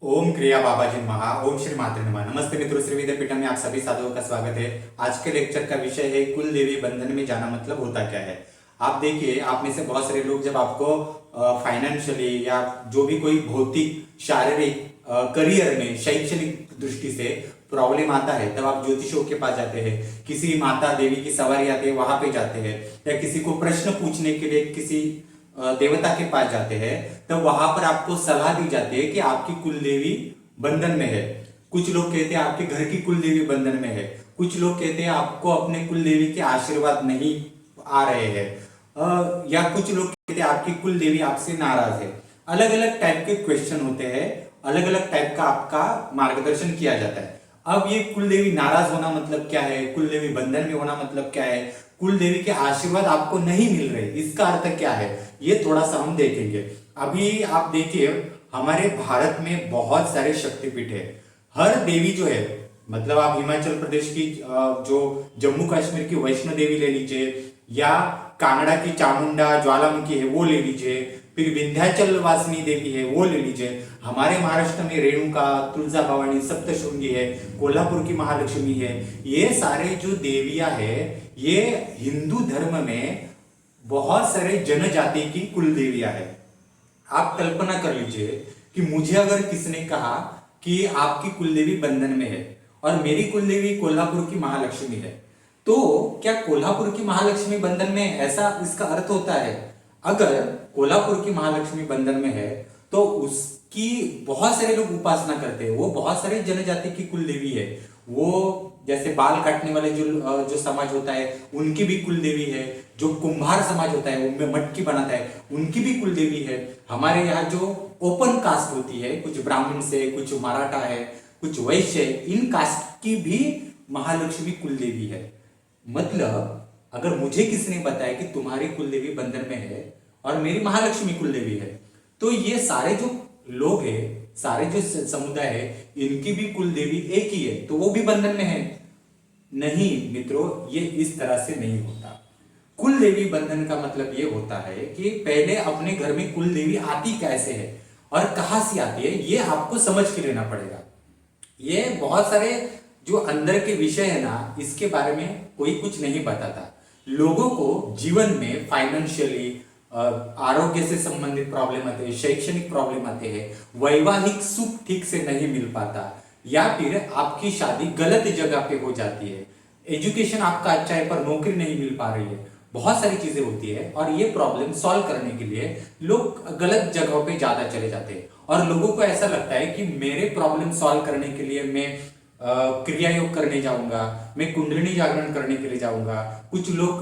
ओम क्रिया बाबाजी महा ओम श्री मातृ नमः। नमस्ते मित्रों, श्री विद्यापीठम में आप सभी साधुओं का स्वागत है। आज के लेक्चर का विषय है कुल देवी बंधन में जाना मतलब होता क्या है। आप देखिए, आप में से बहुत सारे लोग जब आपको फाइनेंशियली या जो भी कोई भौतिक शारीरिक करियर में शैक्षणिक दृष्टि से प्रॉब्लम आता है तब आप ज्योतिषों के पास जाते हैं, किसी माता देवी की सवारी आती है वहां पे जाते हैं, या किसी को प्रश्न पूछने के लिए किसी देवता के पास जाते हैं, तब वहां पर आपको सलाह दी जाती है कि आपकी कुल देवी बंधन में है। कुछ लोग कहते हैं आपके घर की कुल देवी बंधन में है, कुछ लोग कहते हैं आपको अपने कुल देवी के आशीर्वाद नहीं आ रहे हैं, या कुछ लोग कहते हैं आपकी कुल देवी आपसे नाराज है। अलग अलग टाइप के क्वेश्चन होते हैं, अलग अलग टाइप का आपका मार्गदर्शन किया जाता है। अब ये कुल देवी नाराज होना मतलब क्या है, कुल देवी बंधन में होना मतलब क्या है, कुल देवी के आशीर्वाद आपको नहीं मिल रहे, इसका अर्थ क्या है, ये थोड़ा सा हम देखेंगे। अभी आप देखिए, हमारे भारत में बहुत सारे शक्तिपीठ है। हर देवी जो है, मतलब आप हिमाचल प्रदेश की जो जम्मू कश्मीर की वैष्णो देवी ले लीजिए, या कांगड़ा की चामुंडा ज्वालामुखी है वो ले लीजिए, फिर विंध्याचल वासिनी देवी है वो ले लीजिए। हमारे महाराष्ट्र में रेणुका, तुलजा भवानी, सप्तशृंगी है, कोल्हापुर की महालक्ष्मी है। ये सारे जो देवियां है, ये हिंदू धर्म में बहुत सारे जनजाति की कुल देवियां है। आप कल्पना कर लीजिए कि मुझे अगर किसने कहा कि आपकी कुल देवी बंधन में है और मेरी कुल देवी कोल्हापुर की महालक्ष्मी है, तो क्या कोल्हापुर की महालक्ष्मी बंधन में, ऐसा इसका अर्थ होता है। अगर कोल्हापुर की महालक्ष्मी बंधन में है तो उसकी बहुत सारे लोग उपासना करते हैं, वो बहुत सारे जनजाति की कुल देवी है। वो जैसे बाल काटने वाले जो समाज होता है उनकी भी कुल देवी है, जो कुंभार समाज होता है उनमें मटकी बनाता है उनकी भी कुल देवी है। हमारे यहाँ जो ओपन कास्ट होती है, कुछ ब्राह्मण से, कुछ मराठा है, कुछ वैश्य है, इन कास्ट की भी महालक्ष्मी कुल देवी है। मतलब अगर मुझे किसी ने बताया कि तुम्हारी कुल देवी बंधन में है और मेरी महालक्ष्मी कुल देवी है, तो ये सारे जो लोग हैं, सारे जो समुदाय है, इनकी भी कुल देवी एक ही है, तो वो भी बंधन में है। नहीं मित्रों, ये इस तरह से नहीं होता। कुल देवी बंधन का मतलब ये होता है कि पहले अपने घर में कुल देवी आती कैसे है और कहां से आती है, ये आपको समझ के लेना पड़ेगा। ये बहुत सारे जो अंदर के विषय है ना, इसके बारे में कोई कुछ नहीं बताता। लोगों को जीवन में फाइनेंशियली, आरोग्य से संबंधित प्रॉब्लम आते हैं, शैक्षणिक प्रॉब्लम आते हैं, वैवाहिक सुख ठीक से नहीं मिल पाता, या फिर आपकी शादी गलत जगह पे हो जाती है, एजुकेशन आपका अच्छा है पर नौकरी नहीं मिल पा रही है, बहुत सारी चीजें होती है। और ये प्रॉब्लम सॉल्व करने के लिए लोग गलत जगहों पे ज्यादा चले जाते हैं, और लोगों को ऐसा लगता है कि मेरे प्रॉब्लम सॉल्व करने के लिए मैं क्रिया योग करने जाऊंगा, मैं कुंडलिनी जागरण करने के लिए जाऊंगा। कुछ लोग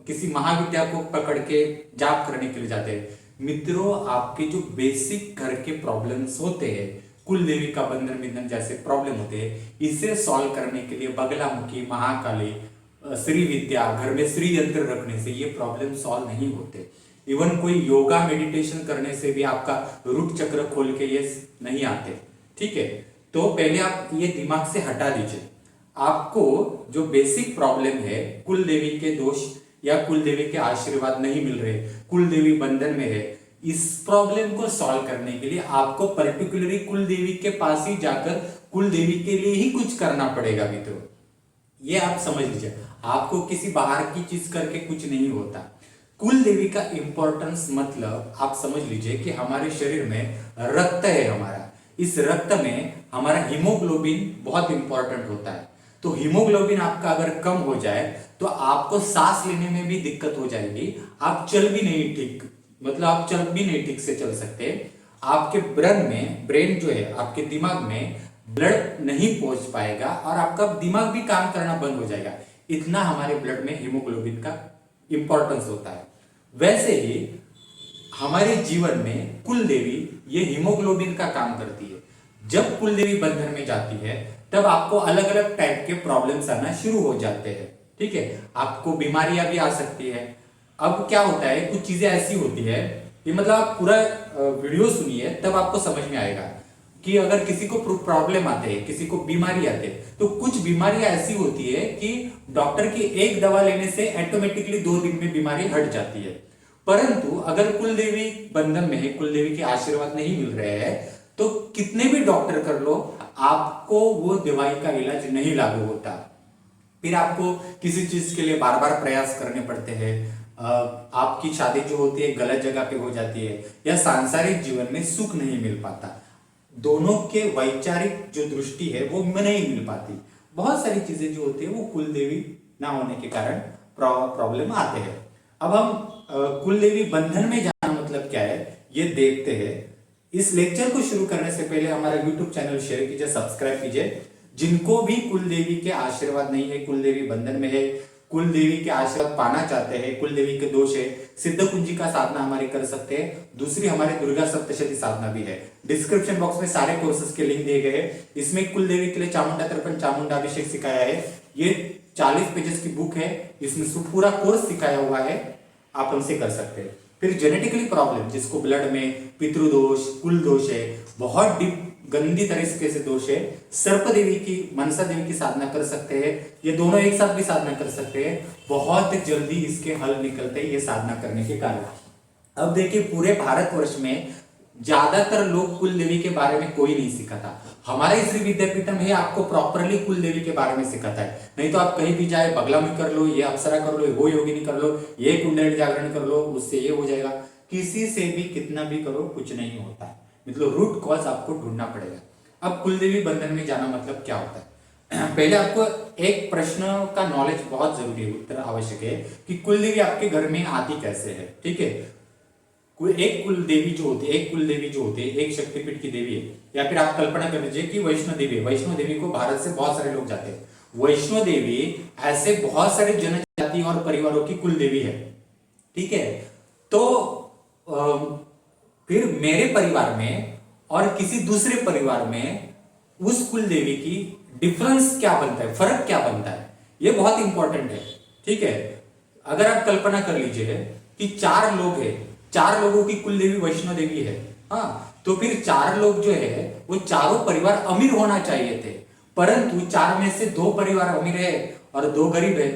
किसी महाविद्या को पकड़ के जाप करने के लिए जाते हैं। मित्रों, आपके जो बेसिक घर के प्रॉब्लम्स होते हैं, कुल देवी का बंधन बिंधन जैसे प्रॉब्लम होते हैं, इसे सॉल्व करने के लिए बगलामुखी, महाकाली, श्री विद्या, घर में श्री यंत्र रखने से ये प्रॉब्लम सॉल्व नहीं होते। इवन कोई योगा मेडिटेशन करने से भी आपका रूट चक्र खोल के ये नहीं आते। ठीक है, तो पहले आप ये दिमाग से हटा दीजिए। आपको जो बेसिक प्रॉब्लम है, कुल देवी के दोष या कुल देवी के आशीर्वाद नहीं मिल रहे, कुल देवी बंधन में है, इस प्रॉब्लम को सॉल्व करने के लिए आपको पर्टिकुलरली कुल देवी के पास ही जाकर कुल देवी के लिए ही कुछ करना पड़ेगा मित्रों। ये आप समझ लीजिए, आपको किसी बाहर की चीज करके कुछ नहीं होता। कुल देवी का इंपॉर्टेंस मतलब आप समझ लीजिए कि हमारे शरीर में रक्त है, हमारा इस रक्त में हमारा हीमोग्लोबिन बहुत इंपॉर्टेंट होता है। तो हीमोग्लोबिन आपका अगर कम हो जाए तो आपको सांस लेने में भी दिक्कत हो जाएगी, आप चल भी नहीं ठीक, मतलब आप चल भी नहीं ठीक से चल सकते। आपके ब्रेन जो है, आपके दिमाग में ब्लड नहीं पहुंच पाएगा और आपका दिमाग भी काम करना बंद हो जाएगा। इतना हमारे ब्लड में हीमोग्लोबिन का इंपॉर्टेंस होता है। वैसे ही हमारे जीवन में कुल देवी ये हीमोग्लोबिन का काम करती है। जब कुल देवी बंधन में जाती है तब आपको अलग अलग टाइप के प्रॉब्लम्स आना शुरू हो जाते हैं। ठीक है, आपको बीमारियां भी आ सकती है। अब क्या होता है, कुछ चीजें ऐसी होती है, ये मतलब आप पूरा वीडियो सुनिए तब आपको समझ में आएगा कि अगर किसी को प्रॉब्लम आते हैं, किसी को बीमारी आते हैं, तो कुछ बीमारियां ऐसी होती है कि डॉक्टर की एक दवा लेने से ऑटोमेटिकली 2 दिन में बीमारी हट जाती है। परंतु अगर कुल देवी बंधन में है, कुल देवी के आशीर्वाद नहीं मिल रहे हैं, तो कितने भी डॉक्टर कर लो, आपको वो दवाई का इलाज नहीं लागू होता। फिर आपको किसी चीज के लिए बार बार प्रयास करने पड़ते हैं। आपकी शादी जो होती है गलत जगह पे हो जाती है, या सांसारिक जीवन में सुख नहीं मिल पाता, दोनों के वैचारिक जो दृष्टि है वो नहीं मिल पाती। बहुत सारी चीजें जो होती है वो कुल देवी ना होने के कारण प्रॉब्लम आते हैं। अब हम कुल देवी बंधन में जाना मतलब क्या है ये देखते हैं। इस लेक्चर को शुरू करने से पहले हमारा यूट्यूब चैनल शेयर कीजिए, सब्सक्राइब कीजिए। जिनको भी कुल देवी के आशीर्वाद नहीं है, कुल देवी बंधन में है, कुल देवी के आशीर्वाद पाना चाहते हैं, कुल देवी के दोष है, सिद्ध कुंजी का साधना हमारे कर सकते हैं। दूसरी हमारे दुर्गा सप्तशती साधना भी है। डिस्क्रिप्शन बॉक्स में सारे कोर्सेज के लिंक दिए गए हैं। इसमें कुल देवी के लिए चामुंडा तर्पण, चामुंडा अभिषेक सिखाया है। ये 40 पेजेस की बुक है, इसमें पूरा कोर्स सिखाया हुआ है, आप हमसे कर सकते हैं। फिर जेनेटिकली प्रॉब्लम, जिसको ब्लड में पितृदोष, कुल दोष है, बहुत डीप गंदी तरीके से दोष है, सर्प देवी की, मनसा देवी की साधना कर सकते हैं। ये दोनों एक साथ भी साधना कर सकते हैं, बहुत जल्दी इसके हल निकलते हैं ये साधना करने के कारण। अब देखिए पूरे भारतवर्ष में ज्यादातर लोग कुल देवी के बारे में कोई नहीं सिखाता। हमारे श्री विद्यापीठम है आपको प्रॉपरली कुल देवी के बारे में सिखाता है। नहीं तो आप कहीं भी जाए, बगला में कर लो, ये अप्सरा कर लो, वो योगिनी कर लो, ये कुंडली जागरण कर लो, उससे ये हो जाएगा। किसी से भी कितना भी करो कुछ नहीं होता, मतलब रूट कॉज आपको ढूंढना पड़ेगा। अब कुल देवी बंधन में जाना मतलब क्या होता है? पहले आपको एक प्रश्न का नॉलेज बहुत जरूरी है, उत्तर आवश्यक है कि कुल देवी आपके घर में आती कैसे है। ठीक है, एक कुल देवी जो होती है, एक शक्तिपीठ की देवी है, या फिर आप कल्पना कर लीजिए कि वैष्णो देवी है। वैष्णो देवी को भारत से बहुत सारे लोग जाते हैं। वैष्णो देवी ऐसे बहुत सारे जनजाति और परिवारों की कुल देवी है। ठीक है, तो फिर मेरे परिवार में और किसी दूसरे परिवार में उस कुल देवी की डिफरेंस क्या बनता है, फर्क क्या बनता है, ये बहुत इंपॉर्टेंट है। ठीक है, अगर आप कल्पना कर लीजिए कि 4 लोग हैं, 4 लोगों की कुल देवी वैष्णो देवी है, हाँ, तो फिर 4 लोग जो है वो चारों परिवार अमीर होना चाहिए थे, परंतु 4 में से 2 परिवार अमीर है और 2 गरीब है।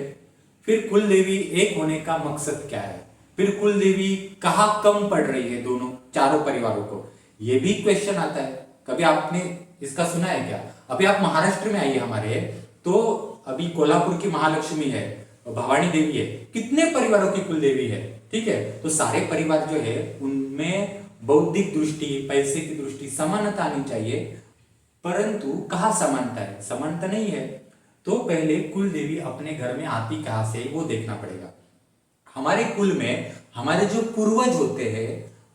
फिर कुल देवी एक होने का मकसद क्या है? फिर कुल देवी कहाँ कम पड़ रही है दोनों चारों परिवारों को, ये भी क्वेश्चन आता है। कभी आपने इसका सुना है क्या? अभी आप महाराष्ट्र में आइए हमारे, तो अभी कोल्हापुर की महालक्ष्मी है, भवानी देवी है, कितने परिवारों की कुल देवी है। ठीक है, तो सारे परिवार जो है उनमें बौद्धिक दृष्टि, पैसे की दृष्टि, समानता आनी चाहिए, परंतु कहाँ समानता है? समानता नहीं है। तो पहले कुल देवी अपने घर में आती कहां से वो देखना पड़ेगा। हमारे कुल में हमारे जो पूर्वज होते हैं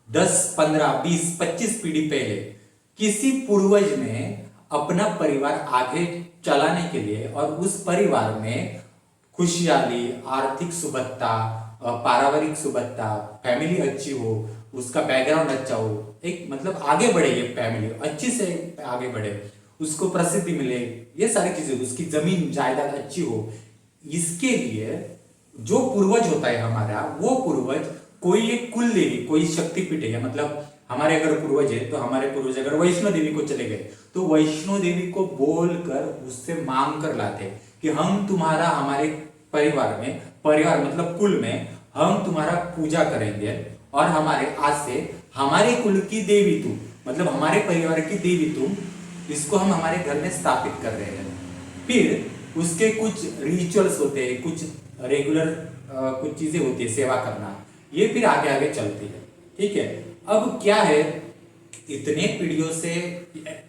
10, 15, 20, 25 पीढ़ी पहले, किसी पूर्वज ने अपना परिवार आगे चलाने के लिए और उस परिवार में खुशहाली, आर्थिक सुबत्ता, पारिवारिक सुबत्ता, फैमिली अच्छी हो, उसका बैकग्राउंड अच्छा हो, एक मतलब आगे बढ़े, ये फैमिली अच्छी से आगे बढ़े, उसको प्रसिद्धि मिले, ये सारी चीजें, उसकी जमीन जायदाद अच्छी हो, इसके लिए जो पूर्वज होता है हमारा, वो पूर्वज कोई एक कुल देवी, कोई शक्तिपीठ है, मतलब हमारे अगर पूर्वज है तो हमारे पूर्वज अगर वैष्णो देवी को चले गए तो वैष्णो देवी को बोलकर उससे मांग कर लाते कि हम तुम्हारा, हमारे परिवार में, परिवार मतलब कुल में, हम तुम्हारा पूजा करेंगे और हमारे आज से हमारे कुल की देवी तुम, मतलब हमारे परिवार की देवी तुम, इसको हम हमारे घर में स्थापित कर रहे हैं। फिर उसके कुछ रिचुअल्स होते हैं, कुछ रेगुलर कुछ चीजें होती है, सेवा करना, ये फिर आगे आगे चलती है। ठीक है, अब क्या है, इतने पीढ़ियों से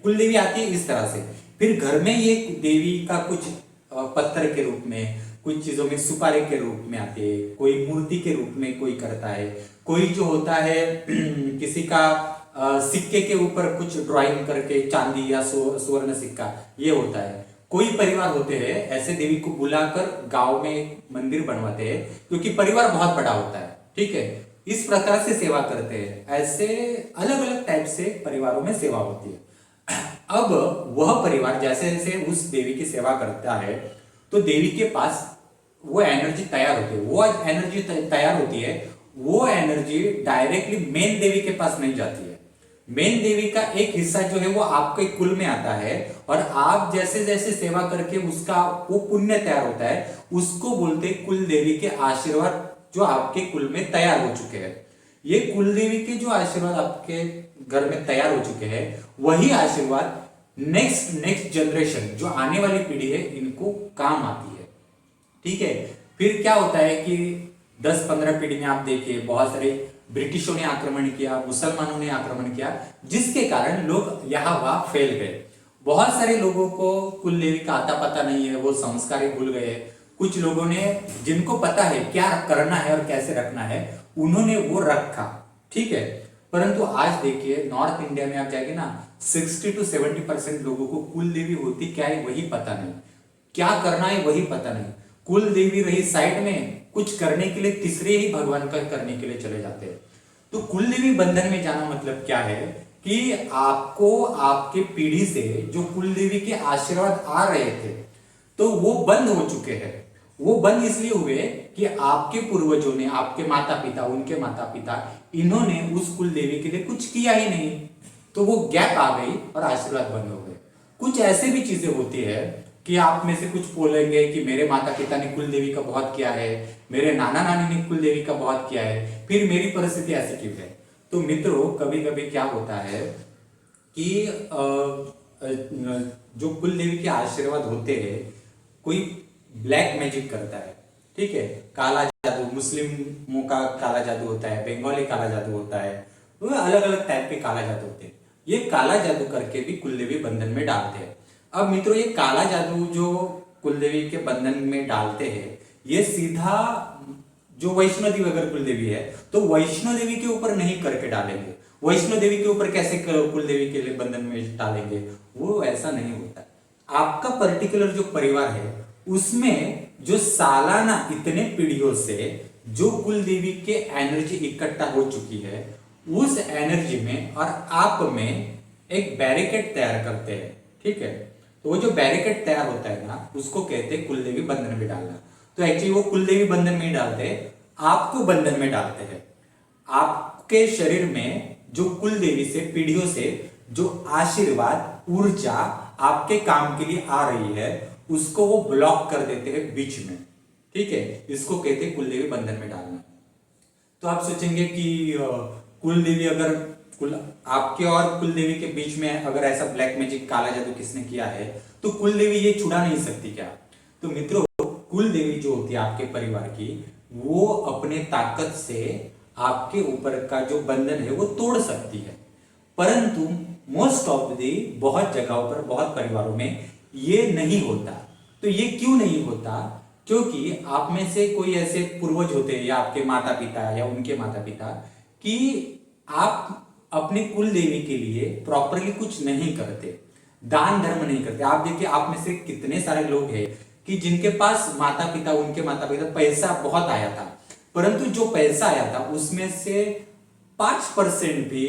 कुल देवी आती है इस तरह से, फिर घर में ये देवी का कुछ पत्थर के रूप में, कुछ चीजों में सुपारी के रूप में आती है, कोई मूर्ति के रूप में कोई करता है, कोई जो होता है किसी का सिक्के के ऊपर कुछ ड्राइंग करके, चांदी या स्वर्ण सिक्का, ये होता है। कोई परिवार होते हैं ऐसे देवी को बुलाकर गांव में मंदिर बनवाते हैं, क्योंकि परिवार बहुत बड़ा होता है। ठीक है, इस प्रकार से सेवा करते हैं। ऐसे अलग अलग टाइप से परिवारों में सेवा होती है। अब वह परिवार जैसे जैसे उस देवी की सेवा करता है तो देवी के पास वो एनर्जी तैयार होती है। वो एनर्जी तैयार होती है, वो एनर्जी डायरेक्टली मेन देवी के पास नहीं जाती है। मेन देवी का एक हिस्सा जो है वो आपके कुल में आता है, और आप जैसे जैसे सेवा करके उसका वो पुण्य तैयार होता है, उसको बोलते हैं कुल देवी के आशीर्वाद जो आपके कुल में तैयार हो चुके हैं। ये कुल देवी के जो आशीर्वाद आपके घर में तैयार हो चुके हैं, वही आशीर्वाद नेक्स्ट नेक्स्ट जनरेशन जो आने वाली पीढ़ी है इनको काम आती है। ठीक है। फिर क्या होता है कि 10-15 पीढ़ी में आप देखिए बहुत सारे ब्रिटिशों ने आक्रमण किया, मुसलमानों ने आक्रमण किया, जिसके कारण लोग यहाँ वहां फैल गए। बहुत सारे लोगों को कुल देवी का आता पता नहीं है, वो संस्कार ही भूल गए। कुछ लोगों ने जिनको पता है क्या करना है और कैसे रखना है, उन्होंने वो रखा। ठीक है। परंतु आज देखिए नॉर्थ इंडिया में आप जाएंगे ना, 60-70% लोगों को कुल देवी होती क्या है वही पता नहीं, क्या करना है वही पता नहीं। कुल देवी रही साइड में, कुछ करने के लिए तीसरे ही भगवान का करने के लिए चले जाते हैं। तो कुल देवी बंधन में जाना मतलब क्या है कि आपको आपके पीढ़ी से जो कुल देवी के आशीर्वाद आ रहे थे तो वो बंद हो चुके हैं। वो बंद इसलिए हुए कि आपके पूर्वजों ने, आपके माता पिता, उनके माता पिता, इन्होंने उस कुल देवी के लिए कुछ किया ही नहीं, तो वो गैप आ गई और आशीर्वाद बंद हो गए। कुछ ऐसे भी चीजें होती है कि आप में से कुछ बोलेंगे कि मेरे माता पिता ने कुल देवी का बहुत किया है, मेरे नाना नानी ने कुल देवी का बहुत किया है, फिर मेरी परिस्थिति ऐसी क्यों है। तो मित्रों कभी कभी क्या होता है कि जो कुल देवी के आशीर्वाद होते हैं, कोई ब्लैक मैजिक करता है। ठीक है। काला जादू, मुस्लिमों का काला जादू होता है, बंगाली काला जादू होता है, वो अलग अलग टाइप के काला जादू होते हैं। ये काला जादू करके भी कुल देवी बंधन में डालते हैं। अब मित्रों ये काला जादू जो कुल देवी के बंधन में डालते हैं, ये सीधा जो वैष्णो देवी अगर कुल देवी है तो वैष्णो देवी के ऊपर नहीं करके डालेंगे। वैष्णो देवी के ऊपर कैसे कुल देवी के लिए बंधन में डालेंगे, वो ऐसा नहीं होता। आपका पर्टिकुलर जो परिवार है उसमें जो सालाना इतने पीढ़ियों से जो कुल देवी के एनर्जी इकट्ठा हो चुकी है, उस एनर्जी में और आप में एक बैरिकेड तैयार करते हैं। ठीक है। तो वो जो बैरिकेड तैयार होता है ना, उसको कहते हैं कुल देवी बंधन में डालना। तो एक्चुअली वो कुल देवी बंधन में ही डालते हैं, आपको बंधन में डालते हैं। आपके शरीर में जो कुल देवी से पीढ़ियों से जो आशीर्वाद, ऊर्जा आपके काम के लिए आ रही है, उसको वो ब्लॉक कर देते हैं बीच में। ठीक है। इसको कहते हैं कुल देवी बंधन में डालना। तो आप सोचेंगे कि कुल देवी अगर आपके और कुल देवी के बीच में अगर ऐसा ब्लैक मैजिक, काला जादू किसने किया है, तो कुल देवी ये छुड़ा नहीं सकती क्या। तो मित्रों कुल देवी जो होती है आपके परिवार की, वो अपने ताकत से आपके ऊपर का जो बंधन है वो तोड़ सकती है। परंतु मोस्ट ऑफ द बहुत जगहों पर, बहुत परिवारों में ये नहीं होता। तो ये क्यों नहीं होता? क्योंकि आप में से कोई ऐसे पूर्वज होते हैं या आपके माता पिता या उनके माता पिता कि आप अपने कुल देवी के लिए प्रॉपरली कुछ नहीं करते, दान धर्म नहीं करते। आप देखिए आप में से कितने सारे लोग हैं कि जिनके पास माता पिता, उनके माता पिता पैसा बहुत आया था, परंतु जो पैसा आया था उसमें से 5% भी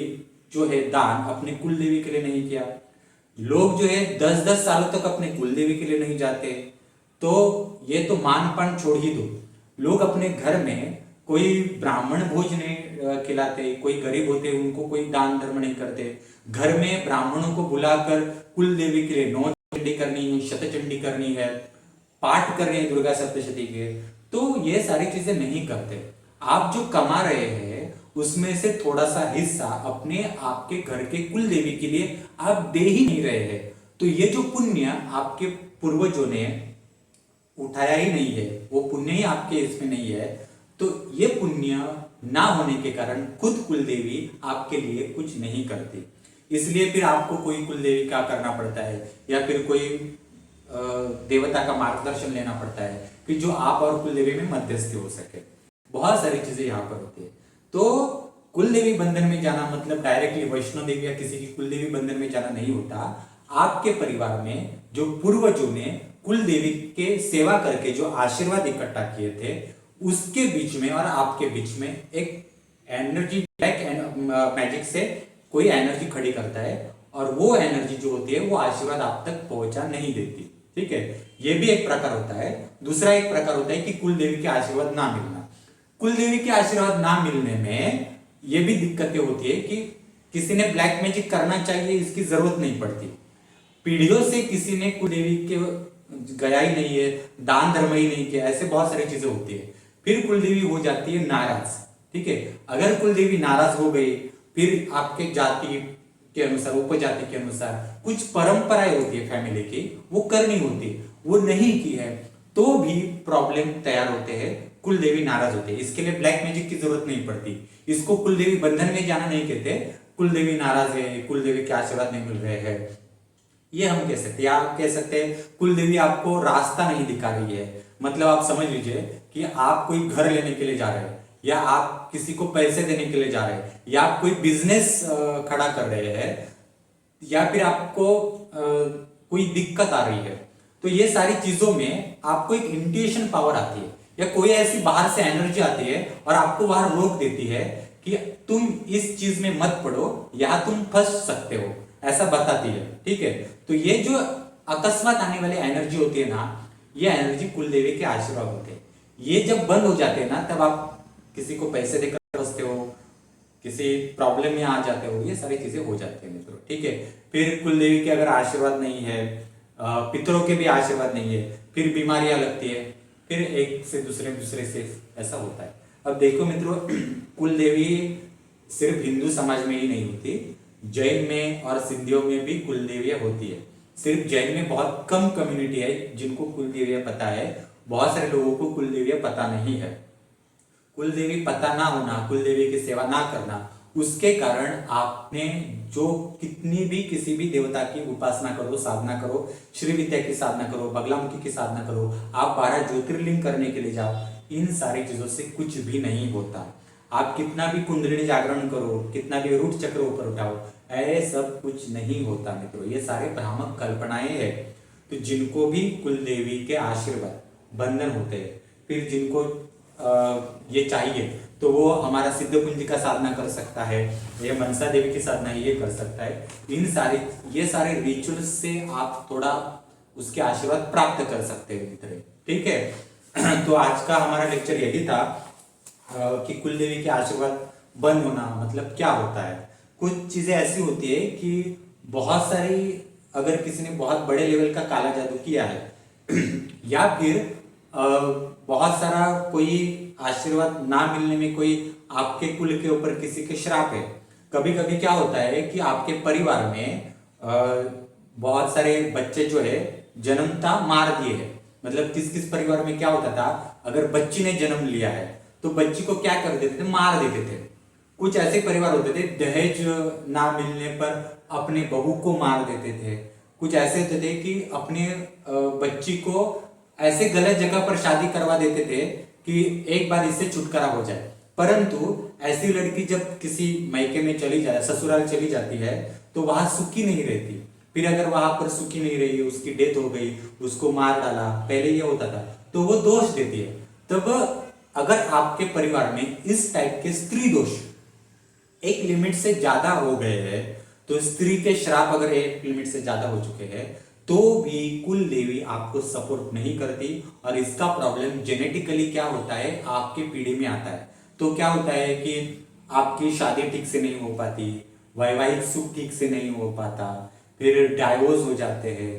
जो है दान अपने कुल देवी के लिए नहीं किया। लोग जो है 10-10 सालों तक अपने कुल देवी के लिए नहीं जाते। तो ये तो मानपान छोड़ ही दो, लोग अपने घर में कोई ब्राह्मण भोज नहीं खिलाते, कोई गरीब होते उनको कोई दान धर्म नहीं करते, घर में ब्राह्मणों को बुलाकर कुल देवी के लिए नौ चंडी करनी है, शतचंडी करनी है, पाठ कर रहे हैं दुर्गा सप्तशती के, तो ये सारी चीजें नहीं करते। आप जो कमा रहे हैं उसमें से थोड़ा सा हिस्सा अपने आपके घर के कुल देवी के लिए आप दे ही नहीं रहे हैं। तो ये जो पुण्य आपके पूर्वजों ने उठाया ही नहीं है, वो पुण्य ही आपके इसमें नहीं है, तो ये पुण्य ना होने के कारण खुद कुल देवी आपके लिए कुछ नहीं करती। इसलिए फिर आपको कोई कुल देवी का करना पड़ता है या फिर कोई देवता का मार्गदर्शन लेना पड़ता है कि जो आप और कुल देवी में मध्यस्थी हो सके। बहुत सारी चीजें यहाँ पर होती है। तो कुल देवी बंधन में जाना मतलब डायरेक्टली वैष्णो देवी या किसी की कुल देवी बंधन में जाना नहीं होता। आपके परिवार में जो पूर्वजों ने कुल देवी के सेवा करके जो आशीर्वाद इकट्ठा किए थे, उसके बीच में और आपके बीच में एक एनर्जी, ब्लैक मैजिक से कोई एनर्जी खड़ी करता है और वो एनर्जी जो होती है वो आशीर्वाद आप तक पहुंचा नहीं देती। ठीक है। ये भी एक प्रकार होता है। दूसरा एक प्रकार होता है कि कुल देवी के आशीर्वाद ना मिलना। कुल देवी के आशीर्वाद ना मिलने में ये भी दिक्कतें होती है कि किसी ने ब्लैक मैजिक करना चाहिए, इसकी जरूरत नहीं पड़ती। पीढ़ियों से किसी ने कुल देवी के गया ही नहीं है, दान धर्म ही नहीं किया, ऐसे बहुत सारी चीजें होती है। फिर कुल देवी हो जाती है नाराज ठीक है। अगर कुल देवी नाराज हो गई, फिर आपके जाति के अनुसार, उपजाति के अनुसार कुछ परंपराएं होती है फैमिली की, वो करनी होती, वो नहीं की है तो भी प्रॉब्लम तैयार होते हैं, कुल देवी नाराज होते हैं। इसके लिए ब्लैक मैजिक की जरूरत नहीं पड़ती, इसको कुल देवी बंधन में जाना नहीं कहते। कुल देवी नाराज है, कुल देवी के आशीर्वाद नहीं मिल रहे हैं, ये हम कह सकते हैं। या आप कह सकते हैं कुल देवी आपको रास्ता नहीं दिखा रही है। मतलब आप समझ लीजिए कि आप कोई घर लेने के लिए जा रहे हैं, या आप किसी को पैसे देने के लिए जा रहे हैं, या आप कोई बिजनेस खड़ा कर रहे हैं, या फिर आपको कोई दिक्कत आ रही है, तो ये सारी चीजों में आपको एक इंट्यूशन पावर आती है, या कोई ऐसी बाहर से एनर्जी आती है और आपको बाहर रोक देती है कि तुम इस चीज में मत पड़ो, या तुम फंस सकते हो, ऐसा बताती है। ठीक है, तो ये जो अकस्मात आने वाली एनर्जी होती है ना, ये एनर्जी कुल देवी के आशीर्वाद होते हैं। ये जब बंद हो जाते हैं ना, तब आप किसी को पैसे देकर फंसते हो, किसी प्रॉब्लम में आ जाते हो, ये सारी चीजें हो जाती है मित्रों। ठीक है, फिर कुल देवी के अगर आशीर्वाद नहीं है, पितरों के भी आशीर्वाद नहीं है, फिर बीमारियां लगती है, फिर एक से दूसरे से ऐसा होता है। अब देखो मित्रों, कुल देवी सिर्फ हिंदू समाज में ही नहीं होती, जैन में और सिंधियों में भी कुल देवियां होती है। सिर्फ जैन में बहुत कम कम्युनिटी है जिनको कुल देवियां पता है, बहुत सारे लोगों को कुल देवियां पता नहीं है। कुल देवी पता ना होना, कुल देवी की सेवा ना करना, उसके कारण आपने जो कितनी भी किसी भी देवता की उपासना करो, साधना करो, श्री विद्या की साधना करो, बगलामुखी की साधना करो, आप 12 ज्योतिर्लिंग करने के लिए जाओ, इन सारी चीजों से कुछ भी नहीं होता। आप कितना भी कुंडलिनी जागरण करो, कितना भी रूट चक्र ऊपर उठाओ, ऐसे सब कुछ नहीं होता मित्रों, ये सारे भ्रामक कल्पनाएं हैं। तो जिनको भी कुल देवी के आशीर्वाद बंधन होते हैं, फिर जिनको ये चाहिए, तो वो हमारा सिद्ध कुंज का साधना कर सकता है, ये मनसा देवी की साधना ये कर सकता है। ये सारे रिचुअल्स से आप थोड़ा उसके आशीर्वाद प्राप्त कर सकते हैं मित्र। ठीक है, तो आज का हमारा लेक्चर यही था कि कुल देवी के आशीर्वाद बंद होना मतलब क्या होता है। कुछ चीजें ऐसी होती है कि बहुत सारी, अगर किसी ने बहुत बड़े लेवल का काला जादू किया है या फिर बहुत सारा कोई आशीर्वाद ना मिलने में, कोई आपके कुल के ऊपर किसी के श्राप है। कभी कभी क्या होता है कि आपके परिवार में बहुत सारे बच्चे जो है जन्मता मार दिए हैं। मतलब किस किस परिवार में क्या होता था, अगर बच्ची ने जन्म लिया है तो बच्ची को क्या कर देते थे, मार देते थे। कुछ ऐसे परिवार होते थे दहेज ना मिलने पर अपने बहू को मार देते थे। कुछ ऐसे होते थे कि अपने बच्ची को ऐसे गलत जगह पर शादी करवा देते थे कि एक बार इससे छुटकारा हो जाए। परंतु ऐसी लड़की जब किसी मायके में चली जाए, ससुराल चली जाती है, तो वहां सुखी नहीं रहती। फिर अगर वहां पर सुखी नहीं रही, उसकी डेथ हो गई, उसको मार डाला, पहले ये होता था, तो वो दोष देती है। तब अगर आपके परिवार में इस टाइप के स्त्री दोष एक लिमिट से ज्यादा हो गए हैं, तो स्त्री के श्राप अगर एक लिमिट से ज्यादा हो चुके हैं, तो भी कुल देवी आपको सपोर्ट नहीं करती। और इसका प्रॉब्लम जेनेटिकली क्या होता है, आपकी पीढ़ी में आता है। तो क्या होता है कि आपकी शादी ठीक से नहीं हो पाती, वैवाहिक सुख ठीक से नहीं हो पाता, फिर डाइवोर्स हो जाते हैं,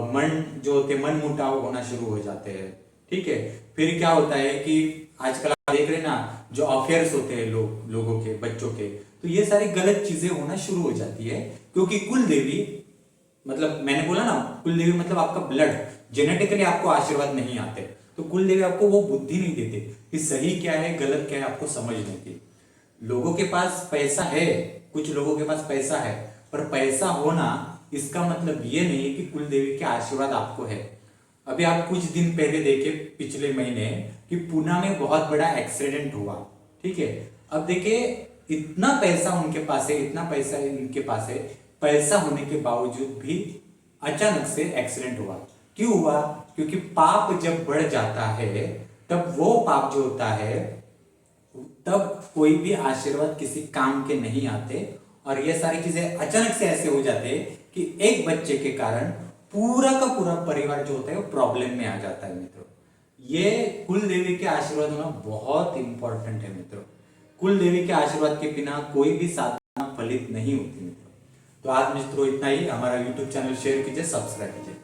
मन जो होते मन मुटाव होना शुरू हो जाते हैं। ठीक है, फिर क्या होता है कि आजकल आप देख रहे हैं ना, जो अफेयर्स होते हैं लोगों के, बच्चों के, तो ये सारी गलत चीजें होना शुरू हो जाती है। क्योंकि कुल देवी मतलब मैंने बोला ना, कुल देवी मतलब आपका ब्लड, जेनेटिकली आपको आशीर्वाद नहीं आते, तो कुल देवी आपको वो बुद्धि नहीं देते कि सही क्या है गलत क्या है, आपको समझ नहीं थी। लोगों के पास पैसा है, कुछ लोगों के पास पैसा है, पर पैसा होना इसका मतलब ये नहीं कि कुल देवी के आशीर्वाद आपको है। अभी आप कुछ दिन पहले देखे, पिछले महीने, कि पुणे में बहुत बड़ा एक्सीडेंट हुआ। ठीक है, अब देखिए इतना पैसा उनके पास है, इतना पैसा इनके पास है, पैसा होने के बावजूद भी अचानक से एक्सीडेंट हुआ। क्यों हुआ? क्योंकि पाप जब बढ़ जाता है, तब वो पाप जो होता है, तब कोई भी आशीर्वाद किसी काम के नहीं आते। और ये सारी चीजें अचानक से ऐसे हो जाते हैं कि एक बच्चे के कारण पूरा का पूरा परिवार जो होता है वो प्रॉब्लम में आ जाता है मित्रों। ये कुल देवी के आशीर्वाद होना बहुत इंपॉर्टेंट है मित्रों। कुल देवी के आशीर्वाद के बिना कोई भी साधना फलित नहीं होती मित्रों। तो आज मित्रों इतना ही। हमारा यूट्यूब चैनल शेयर कीजिए, सब्सक्राइब कीजिए।